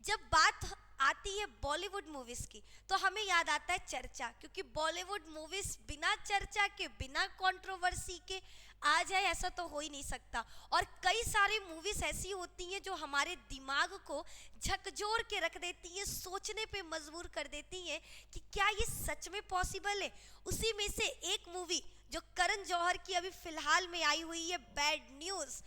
जब बात आती है बॉलीवुड मूवीज की तो हमें याद आता है चर्चा, क्योंकि बॉलीवुड मूवीज बिना चर्चा के, बिना कंट्रोवर्सी के आ जाए ऐसा तो हो ही नहीं सकता। और कई सारी मूवीज ऐसी होती हैं जो हमारे दिमाग को झकझोर के रख देती हैं, सोचने पे मजबूर कर देती हैं कि क्या ये सच में पॉसिबल है। उसी में से एक मूवी जो करण जौहर की अभी फिलहाल में आई हुई है, बैड न्यूज।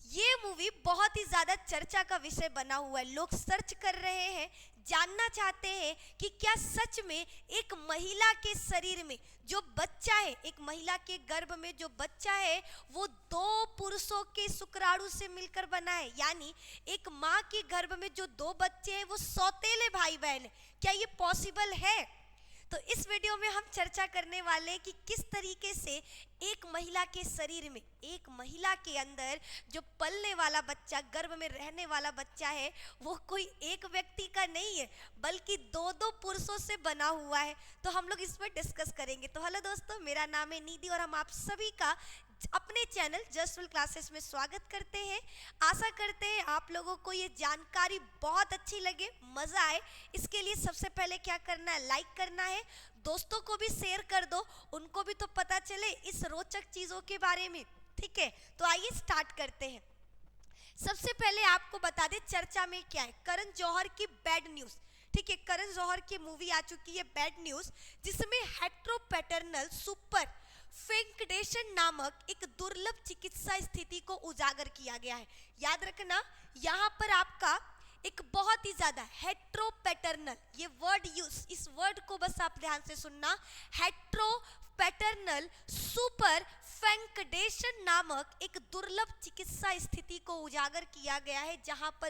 ये मूवी बहुत ही ज्यादा चर्चा का विषय बना हुआ है। लोग सर्च कर रहे हैं, जानना चाहते हैं कि क्या सच में एक महिला के शरीर में जो बच्चा है, एक महिला के गर्भ में जो बच्चा है, वो दो पुरुषों के शुक्राणु से मिलकर बना है। यानी एक माँ के गर्भ में जो दो बच्चे हैं वो सौतेले भाई बहन है। क्या ये पॉसिबल है? तो इस वीडियो में हम चर्चा करने वाले हैं कि किस तरीके से एक महिला के शरीर में, एक महिला के अंदर जो पलने वाला बच्चा, गर्भ में रहने वाला बच्चा है, वो कोई एक व्यक्ति का नहीं है बल्कि दो दो पुरुषों से बना हुआ है। तो हम लोग इस पर डिस्कस करेंगे। तो हेलो दोस्तों, मेरा नाम है निधि और हम आप सभी का अपने चैनल जस्टफुल क्लासेस में स्वागत करते हैं। आशा करते हैं आप लोगों को ये जानकारी बहुत अच्छी लगे, मज़ा आए। इसके लिए सबसे पहले क्या करना है, लाइक करना है, दोस्तों को भी शेयर कर दो, उनको भी तो पता चले इस रोचक चीज़ों के बारे में। ठीक है, तो आइए स्टार्ट करते हैं। सबसे पहले आपको बता दें चर्चा में क्या है। करण जौहर की बैड न्यूज़, ठीक है, करण जौहर की मूवी आ चुकी है बैड न्यूज़, जिसमें हेट्रोपैटर्नल सुपर फेंकडेशन नामक एक दुर्लभ चिकित्सा स्थिति को उजागर किया गया है। याद रखना, यहाँ पर आपका एक बहुत ही ज्यादा हेट्रोपैटर्नल ये वर्ड यूज, इस वर्ड को बस आप ध्यान से सुनना। हेट्रोपैटर्नल सुपर फेंकडेशन नामक एक दुर्लभ चिकित्सा स्थिति को उजागर किया गया है, जहां पर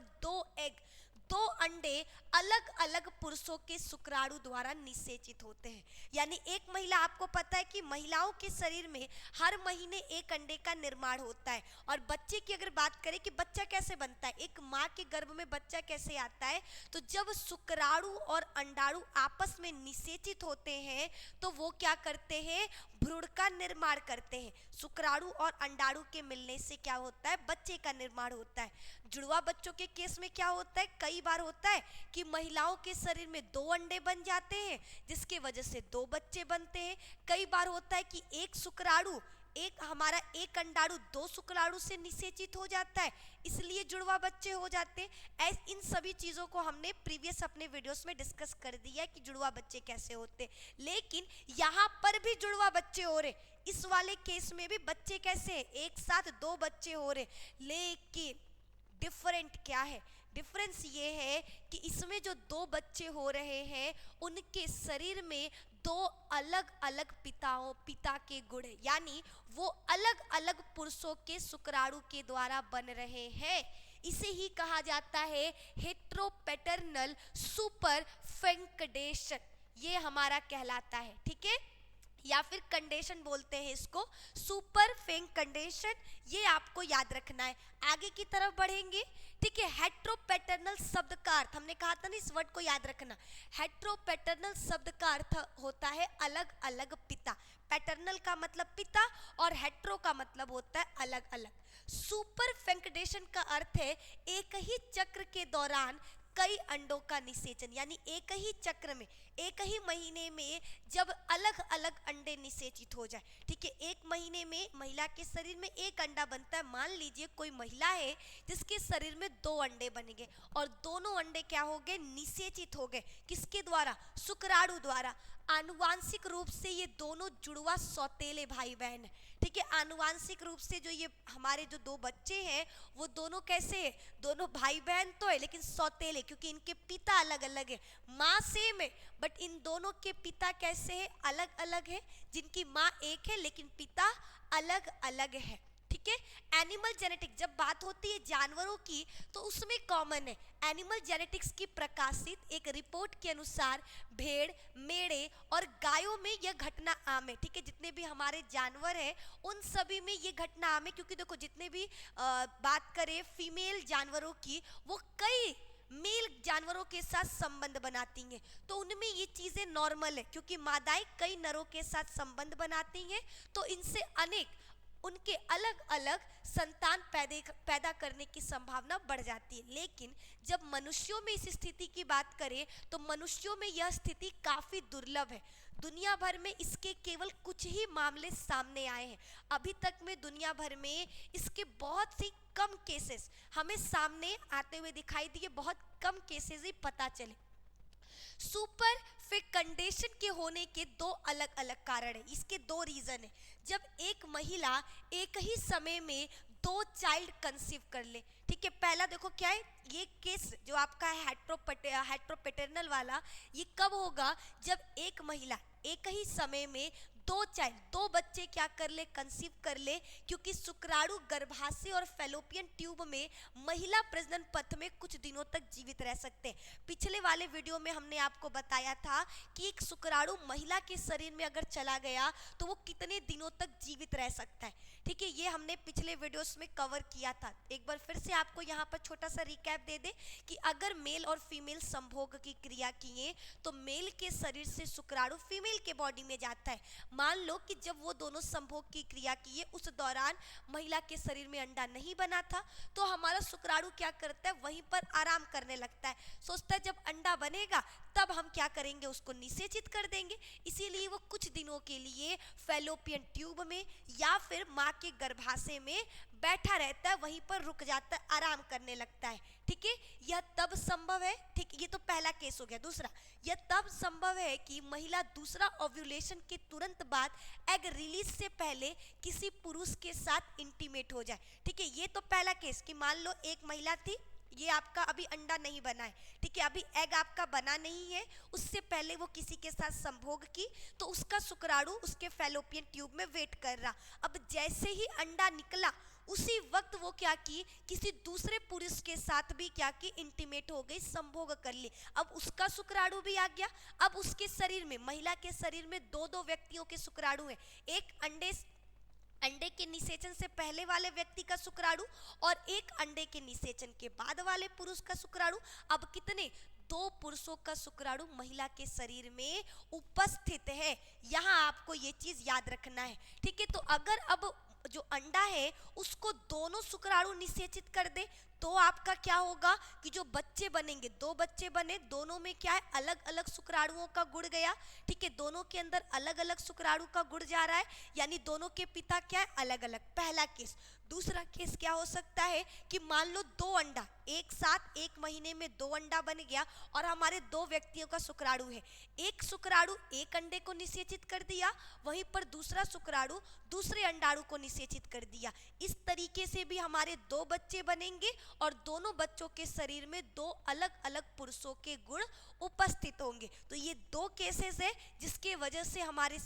दो अंडे अलग अलग पुरुषों के शुक्राणु द्वारा निषेचित होते हैं। यानी एक महिला, आपको पता है कि महिलाओं के शरीर में हर महीने एक अंडे का निर्माण होता है। और बच्चे की अगर बात करें कि बच्चा कैसे बनता है, एक माँ के गर्भ में बच्चा कैसे आता है, तो जब शुक्राणु और अंडाणु आपस में निषेचित होते हैं तो वो क्या करते हैं, भ्रूण का निर्माण करते हैं। शुक्राणु और अंडाणु के मिलने से क्या होता है, बच्चे का निर्माण होता है। जुड़वा बच्चों के केस में क्या होता है, कई बार होता है कि महिलाओं के शरीर में दो अंडे बन जाते हैं, जिसके वजह से दो बच्चे बनते हैं। कई बार होता है कि एक शुक्राणु, एक हमारा एक अंडाणु दो शुक्राणु से निषेचित हो जाता है, इसलिए जुड़वा बच्चे हो जाते हैं। इन सभी चीज़ों को हमने प्रीवियस अपने वीडियोस में डिस्कस कर दिया कि जुड़वा बच्चे कैसे होते हैं। लेकिन यहाँ पर भी जुड़वा बच्चे हो रहे, इस वाले केस में भी बच्चे कैसे हैं, एक साथ दो बच्चे हो रहे। लेकिन डिफरेंट क्या है, डिफरेंस ये है कि इसमें जो दो बच्चे हो रहे हैं उनके शरीर में दो अलग अलग पिता के गुण है। यानी वो अलग अलग पुरुषों के शुक्राणु के द्वारा बन रहे हैं। इसे ही कहा जाता है हेट्रोपैटर्नल सुपर फेंकडेशन, ये हमारा कहलाता है। ठीक है, या फिर कंडेशन बोलते हैं इसको, सुपर फेंकडेशन, ये आपको याद रखना है। आगे की तरफ बढ़ेंगे। ठीक है, हेट्रोपैटर्नल शब्द का अर्थ, हमने कहा था ना इस वर्ड को याद रखना। हेट्रोपैटर्नल शब्द का अर्थ होता है अलग अलग पिता। पैटर्नल का मतलब पिता और हेट्रो का मतलब होता है अलग अलग। सुपर फेंकडेशन का अर्थ है एक ही चक्र के दौरान कई अंडों का निषेचन। यानी एक ही चक्र में, एक ही महीने में जब अलग अलग अंडे निषेचित हो जाए। ठीक है, एक महीने में महिला के शरीर में एक अंडा बनता है। मान लीजिए कोई महिला है जिसके शरीर में दो अंडे बन गए और दोनों अंडे क्या हो गए, निषेचित हो गए। किसके द्वारा, शुक्राणु द्वारा। आनुवांशिक रूप से ये दोनों जुड़वा सौतेले भाई बहन है। ठीक है, आनुवांशिक रूप से जो ये हमारे जो दो बच्चे हैं वो दोनों कैसे है, दोनों भाई बहन तो है लेकिन सौतेले, क्योंकि इनके पिता अलग अलग है, माँ सेम है बट इन दोनों के पिता कैसे है, अलग अलग है। जिनकी माँ एक है लेकिन पिता अलग अलग है। ठीक है, एनिमल जेनेटिक, जब बात होती है जानवरों की तो उसमें कॉमन है। एनिमल जेनेटिक्स की प्रकाशित एक रिपोर्ट के अनुसार भेड़, मेढ़े और गायों में यह घटना आम है। ठीक है, जितने भी हमारे जानवर हैं उन सभी में ये घटना आम है, क्योंकि देखो जितने भी बात करें फीमेल जानवरों की, वो कई मेल जानवरों के साथ संबंध बनाती हैं, तो उनमें ये चीज़ें नॉर्मल है, क्योंकि मादाएं कई नरों के साथ संबंध बनाती हैं, तो इनसे अनेक उनके अलग अलग संतान पैदा करने की संभावना बढ़ जाती है। लेकिन जब मनुष्यों में इस स्थिति की बात करें तो मनुष्यों में यह स्थिति काफी दुर्लभ है। दुनिया भर में इसके केवल कुछ ही मामले सामने आए हैं। अभी तक में दुनिया भर में इसके बहुत सी कम केसेस हमें सामने आते हुए दिखाई दिए, बहुत कम केसेस ही पता चले। सुपर फेकंडेशन के होने के दो अलग अलग कारण है, इसके दो रीजन है। जब एक महिला एक ही समय में दो चाइल्ड कंसीव कर ले, ठीक है। पहला देखो क्या है, ये केस जो आपका है हेट्रोपेटर्नल वाला, ये कब होगा, जब एक महिला एक ही समय में दो चाइल्ड, दो बच्चे क्या कर ले, कंसीव कर ले। क्योंकि शुक्राणु गर्भाशय और फैलोपियन ट्यूब में महिला प्रजनन पथ में कुछ दिनों तक जीवित रह सकते हैं। पिछले वाले वीडियो में हमने आपको बताया था कि एक शुक्राणु महिला के शरीर में अगर चला गया तो वो कितने दिनों तक जीवित रह सकता है, ठीक है। ये हमने पिछले वीडियोस में कवर किया था। एक बार फिर से आपको यहाँ पर छोटा सा रिकैप दे दे कि अगर मेल और फीमेल संभोग की क्रिया किए तो मेल के शरीर से शुक्राणु फीमेल के बॉडी में जाता है। मान लो कि जब वो दोनों संभोग की क्रिया किए उस दौरान महिला के शरीर में अंडा नहीं बना था, तो हमारा शुक्राणु क्या करता है, वहीं पर आराम करने लगता है। सोचता है जब अंडा बनेगा तब हम क्या करेंगे, उसको निषेचित कर देंगे। इसीलिए वो कुछ दिनों के लिए फैलोपियन ट्यूब में या फिर माँ के गर्भाशय में बैठा रहता है, वहीं पर रुक जाता है, आराम करने लगता है, ठीक है। यह तब संभव है, ठीक, ये तो पहला केस हो गया। दूसरा, यह तब संभव है कि महिला दूसरा ओव्यूलेशन के तुरंत बाद एग रिलीज से पहले किसी पुरुष के साथ इंटीमेट हो जाए, ठीक है। ये तो पहला केस कि मान लो एक महिला थी, ये आपका अभी अंडा नहीं बना है, ठीक है, अभी एग आपका बना नहीं है, उससे पहले वो किसी के साथ संभोग की तो उसका शुक्राणु उसके फैलोपियन ट्यूब में वेट कर रहा। अब जैसे ही अंडा निकला उसी वक्त वो क्या की, किसी दूसरे पुरुष के साथ भी क्या की, इंटीमेट हो गई, संभोग कर ली। अब उसका शुक्राणु भी आ गया। अब उसके शरीर में, महिला के शरीर में दो दो व्यक्तियों के शुक्राणु है, एक अंडे के निषेचन से पहले वाले व्यक्ति का शुक्राणु और एक अंडे के निषेचन के बाद वाले पुरुष का शुक्राणु। अब कितने, दो पुरुषों का शुक्राणु महिला के शरीर में उपस्थित है। यहाँ आपको ये चीज याद रखना है, ठीक है। तो अगर अब जो अंडा है उसको दोनों शुक्राणु निषेचित कर दे तो आपका क्या होगा कि जो बच्चे बनेंगे, दो बच्चे बने, दोनों में क्या है, अलग अलग शुक्राणुओं का गुण गया, ठीक है। दोनों के अंदर अलग अलग शुक्राणु का गुण जा रहा है, यानी दोनों के पिता क्या है, अलग अलग, पहला केस। दूसरा केस क्या हो सकता है कि मान लो दो अंडा एक साथ एक महीने में दो अंडा बन गया और हमारे दो व्यक्तियों का शुक्राणु है, एक शुक्राणु एक अंडे को निषेचित कर दिया, वहीं पर दूसरा शुक्राणु दूसरे अंडाणु को निषेचित कर दिया। इस तरीके से भी हमारे दो बच्चे बनेंगे और दोनों बच्चों के शरीर में दो अलग अलग पुरुषों के गुण उपस्थित होंगे। तो ये दो केसेस है जिसके वजह से हमारे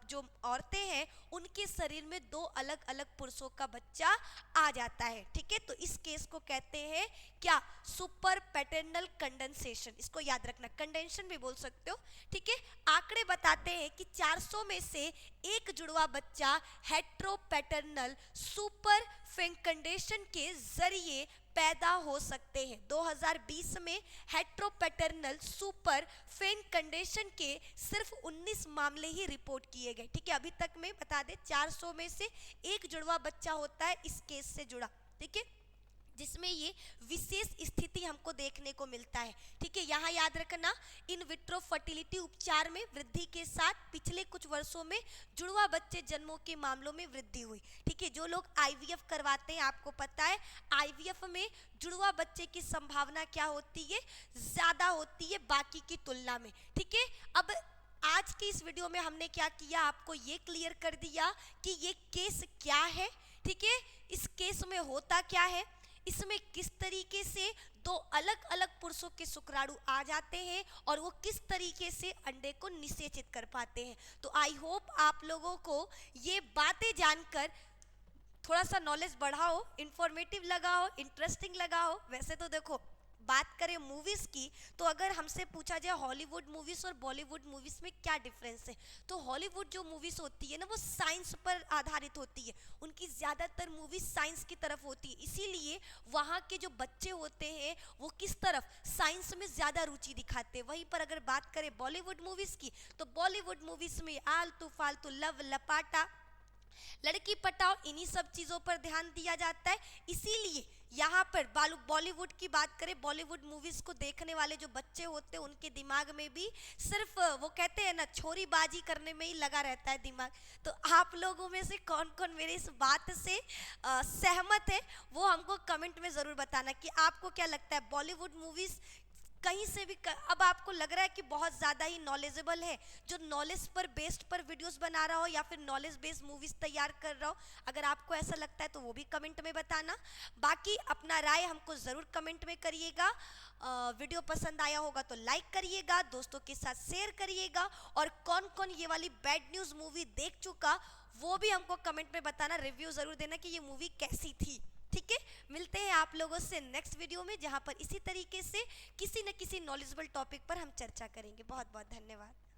जो औरतें हैं उनके शरीर में दो अलग अलग पुरुषों का बच्चा आ जाता है, ठीक है। तो इस केस को कहते हैं क्या, सुपर पैटर्नल कंडेंसेशन। इसको याद रखना, कंडेंशन भी बोल सकते हो, ठीक है। आंकड़े बताते हैं कि 400 में से एक जुड़वा बच्चा हेट्रोपैटर्नल सुपर फेकंडेशन के जरिए पैदा हो सकते हैं। 2020 में हेट्रोपैटर्नल सुपर फेकंडेशन के सिर्फ 19 मामले ही रिपोर्ट किए गए, ठीक है। अभी तक में बता दे 400 में से एक जुड़वा बच्चा होता है इस केस से जुड़ा, ठीक है, जिसमें ये विशेष स्थिति हमको देखने को मिलता है, ठीक है। यहाँ याद रखना, इन विट्रो फर्टिलिटी उपचार में वृद्धि के साथ पिछले कुछ वर्षों में जुड़वा बच्चे जन्मों के मामलों में वृद्धि हुई, ठीक है। जो लोग आईवीएफ करवाते हैं आपको पता है आईवीएफ में जुड़वा बच्चे की संभावना क्या होती है, ज्यादा होती है बाकी की तुलना में, ठीक है। अब आज की इस वीडियो में हमने क्या किया, आपको ये क्लियर कर दिया कि ये केस क्या है, ठीक है, इस केस में होता क्या है, इसमें किस तरीके से दो अलग अलग पुरुषों के शुक्राणु आ जाते हैं और वो किस तरीके से अंडे को निषेचित कर पाते हैं। तो आई होप आप लोगों को ये बातें जानकर थोड़ा सा नॉलेज बढ़ा हो, इंफॉर्मेटिव लगा हो, इंटरेस्टिंग लगा हो। वैसे तो देखो बात करें मूवीज की तो अगर हमसे पूछा जाए हॉलीवुड मूवीज और बॉलीवुड मूवीज में क्या डिफरेंस है, तो हॉलीवुड जो मूवीज होती है ना वो साइंस पर आधारित होती है, उनकी ज्यादातर मूवीज साइंस की तरफ होती है, इसीलिए वहाँ के जो बच्चे होते हैं वो किस तरफ, साइंस में ज्यादा रुचि दिखाते हैं। वहीं पर अगर बात करें बॉलीवुड मूवीज की तो बॉलीवुड मूवीज में आलतू फालतू लव लपाटा लड़की पटाओ, इन्हीं सब चीज़ों पर ध्यान दिया जाता है। इसीलिए यहाँ पर बॉलीवुड की बात करें, बॉलीवुड मूवीज़ को देखने वाले जो बच्चे होते हैं उनके दिमाग में भी सिर्फ वो कहते हैं ना, छोरीबाजी करने में ही लगा रहता है दिमाग। तो आप लोगों में से कौन कौन मेरे इस बात से सहमत है, वो हमको कमेंट में ज़रूर बताना कि आपको क्या लगता है बॉलीवुड मूवीज़ कहीं से भी अब आपको लग रहा है कि बहुत ज़्यादा ही नॉलेजेबल है, जो नॉलेज पर बेस्ड पर वीडियोस बना रहा हो या फिर नॉलेज बेस्ड मूवीज़ तैयार कर रहा हो। अगर आपको ऐसा लगता है तो वो भी कमेंट में बताना। बाकी अपना राय हमको ज़रूर कमेंट में करिएगा। वीडियो पसंद आया होगा तो लाइक करिएगा, दोस्तों के साथ शेयर करिएगा, और कौन कौन ये वाली बैड न्यूज़ मूवी देख चुका वो भी हमको कमेंट में बताना, रिव्यू ज़रूर देना कि ये मूवी कैसी थी। ठीक है, मिलते हैं आप लोगों से नेक्स्ट वीडियो में, जहां पर इसी तरीके से किसी न किसी नॉलेजेबल टॉपिक पर हम चर्चा करेंगे। बहुत बहुत धन्यवाद।